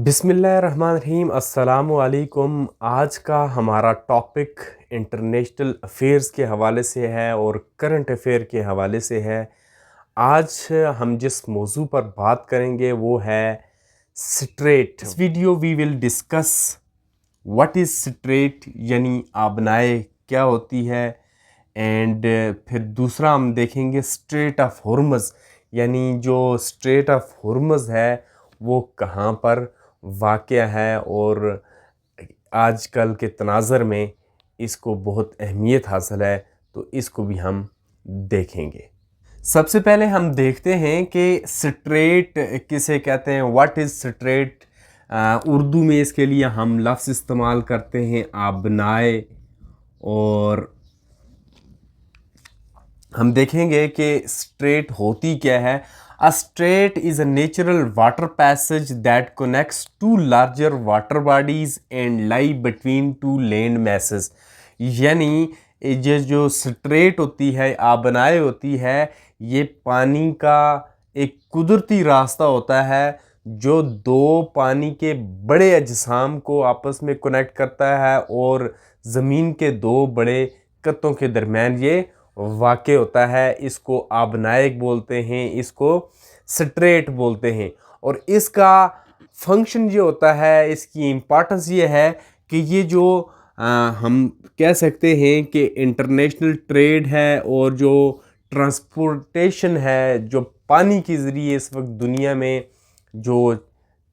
بسم اللہ الرحمن الرحیم۔ السلام علیکم۔ آج کا ہمارا ٹاپک انٹرنیشنل افیئرز کے حوالے سے ہے اور کرنٹ افیئر کے حوالے سے ہے۔ آج ہم جس موضوع پر بات کریں گے وہ ہے سٹریٹ۔ اس video we will discuss what is strait, یعنی آبنائے کیا ہوتی ہے، اینڈ پھر دوسرا ہم دیکھیں گے اسٹریٹ آف ہرمز، یعنی جو اسٹریٹ آف ہرمز ہے وہ کہاں پر واقع ہے اور آج کل کے تناظر میں اس کو بہت اہمیت حاصل ہے، تو اس کو بھی ہم دیکھیں گے۔ سب سے پہلے ہم دیکھتے ہیں کہ سٹریٹ کسے کہتے ہیں، واٹ از سٹریٹ۔ اردو میں اس کے لیے ہم لفظ استعمال کرتے ہیں آبنائے، اور ہم دیکھیں گے کہ سٹریٹ ہوتی کیا ہے۔ A strait is a natural water passage that connects two larger water bodies and lie between two land masses۔ یعنی یہ جو سٹریٹ ہوتی ہے، آبنائے ہوتی ہے، یہ پانی کا ایک قدرتی راستہ ہوتا ہے جو دو پانی کے بڑے اجسام کو آپس میں کنیکٹ کرتا ہے اور زمین کے دو بڑے قطوں کے درمیان یہ واقع ہوتا ہے۔ اس کو آبنائک بولتے ہیں، اس کو سٹریٹ بولتے ہیں، اور اس کا فنکشن یہ ہوتا ہے، اس کی امپارٹنس یہ ہے کہ یہ جو ہم کہہ سکتے ہیں کہ انٹرنیشنل ٹریڈ ہے اور جو ٹرانسپورٹیشن ہے، جو پانی کے ذریعے اس وقت دنیا میں جو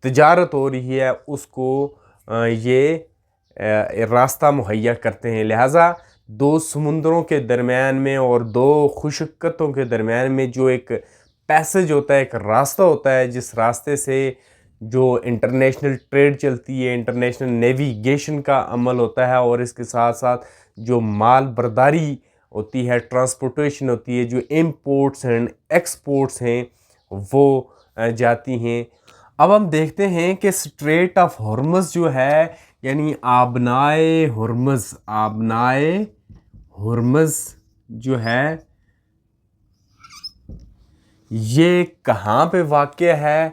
تجارت ہو رہی ہے، اس کو یہ راستہ مہیا کرتے ہیں۔ لہٰذا دو سمندروں کے درمیان میں اور دو خشک قطوں کے درمیان میں جو ایک پیسج ہوتا ہے، ایک راستہ ہوتا ہے، جس راستے سے جو انٹرنیشنل ٹریڈ چلتی ہے، انٹرنیشنل نیویگیشن کا عمل ہوتا ہے، اور اس کے ساتھ ساتھ جو مال برداری ہوتی ہے، ٹرانسپورٹیشن ہوتی ہے، جو امپورٹس اینڈ ایکسپورٹس ہیں وہ جاتی ہیں۔ اب ہم دیکھتے ہیں کہ سٹریٹ آف ہرمز جو ہے، یعنی آبنائے ہرمز، آبنائے ہرمز جو ہے یہ کہاں پہ واقع ہے۔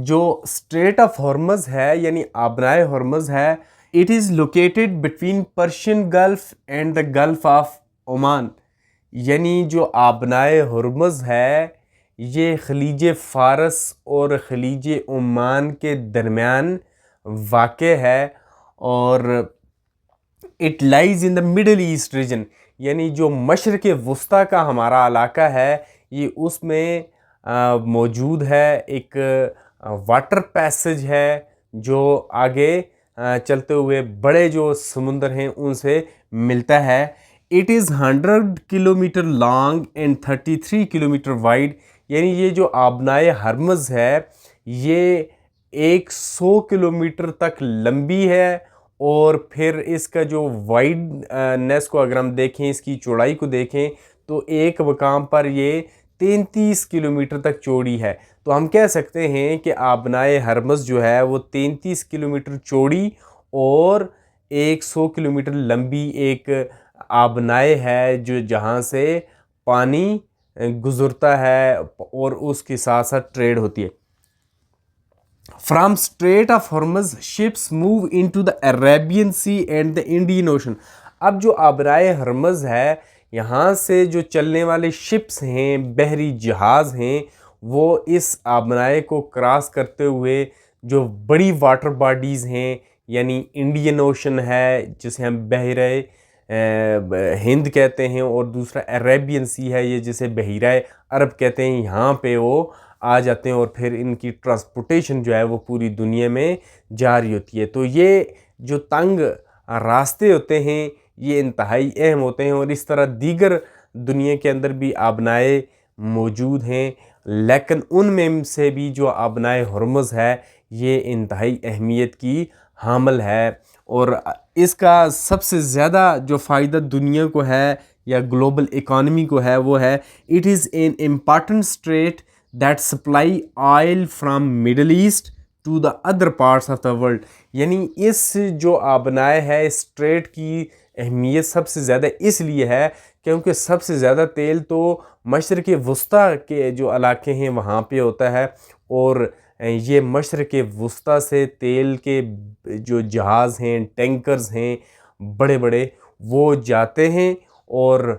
جو اسٹریٹ آف ہرمز ہے یعنی آبنائے ہرمز ہے، it is located between Persian golf and the golf of Oman. یعنی جو آبنائے ہرمز ہے یہ خلیج فارس اور خلیج عمان کے درمیان واقع ہے، اور it lies in the Middle East region, یعنی جو مشرق وسطیٰ کا ہمارا علاقہ ہے یہ اس میں موجود ہے۔ ایک واٹر پیسج ہے جو آگے چلتے ہوئے بڑے جو سمندر ہیں ان سے ملتا ہے۔ It is 100 kilometre long and 33 kilometre wide, یعنی یہ جو آبنائے ہرمز ہے یہ 100 کلومیٹر تک لمبی ہے، اور پھر اس کا جو وائڈ نیس کو اگر ہم دیکھیں، اس کی چوڑائی کو دیکھیں تو ایک مقام پر یہ 33 کلومیٹر تک چوڑی ہے۔ تو ہم کہہ سکتے ہیں کہ آبنائے ہرمز جو ہے وہ 33 کلومیٹر چوڑی اور 100 کلومیٹر لمبی ایک آبنائے ہے، جو جہاں سے پانی گزرتا ہے اور اس کے ساتھ ساتھ ٹریڈ ہوتی ہے۔ From Strait of Hormuz, ships move into the Arabian Sea and the Indian Ocean۔ اب جو آبنائے ہرمز ہے، یہاں سے جو چلنے والے شپس ہیں، بحری جہاز ہیں، وہ اس آبنائے کو کراس کرتے ہوئے جو بڑی واٹر باڈیز ہیں، یعنی انڈین اوشن ہے جسے ہم بحیرہ ہند کہتے ہیں، اور دوسرا عربین سی ہے یہ جسے بحیرہ عرب کہتے ہیں، یہاں پہ وہ آ جاتے ہیں اور پھر ان کی ٹرانسپورٹیشن جو ہے وہ پوری دنیا میں جاری ہوتی ہے۔ تو یہ جو تنگ راستے ہوتے ہیں یہ انتہائی اہم ہوتے ہیں، اور اس طرح دیگر دنیا کے اندر بھی آبنائے موجود ہیں، لیکن ان میں سے بھی جو آبنائے ہرمز ہے یہ انتہائی اہمیت کی حامل ہے، اور اس کا سب سے زیادہ جو فائدہ دنیا کو ہے یا گلوبل اکانومی کو ہے وہ ہے it is an important strait that supply oil from Middle East to the other parts of the world. یعنی اس جو آبنائے ہے، اسٹریٹ کی اہمیت سب سے زیادہ اس لیے ہے کیونکہ سب سے زیادہ تیل تو مشرق وسطیٰ کے جو علاقے ہیں وہاں پہ ہوتا ہے، اور یہ مشرق وسطیٰ سے تیل کے جو جہاز ہیں، ٹینکرز ہیں بڑے بڑے، وہ جاتے ہیں اور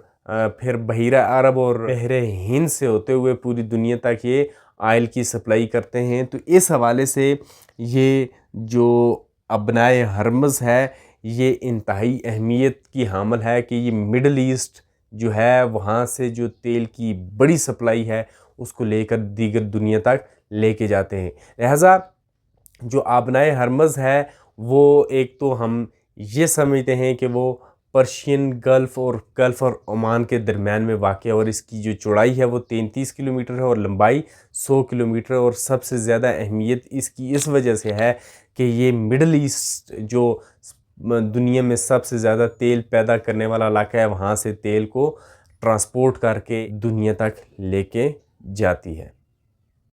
پھر بحیرہ عرب اور بحر ہند سے ہوتے ہوئے پوری دنیا تک یہ آئل کی سپلائی کرتے ہیں۔ تو اس حوالے سے یہ جو ابنائے ہرمز ہے یہ انتہائی اہمیت کی حامل ہے کہ یہ مڈل ایسٹ جو ہے وہاں سے جو تیل کی بڑی سپلائی ہے اس کو لے کر دیگر دنیا تک لے کے جاتے ہیں۔ لہٰذا جو آبنائے ہرمز ہے وہ ایک تو ہم یہ سمجھتے ہیں کہ وہ پرشین گلف اور عمان کے درمیان میں واقع ہے، اور اس کی جو چوڑائی ہے وہ 33 کلومیٹر ہے اور لمبائی 100 کلومیٹر ہے، اور سب سے زیادہ اہمیت اس کی اس وجہ سے ہے کہ یہ مڈل ایسٹ جو دنیا میں سب سے زیادہ تیل پیدا کرنے والا علاقہ ہے، وہاں سے تیل کو ٹرانسپورٹ کر کے دنیا تک لے کے جاتی ہے۔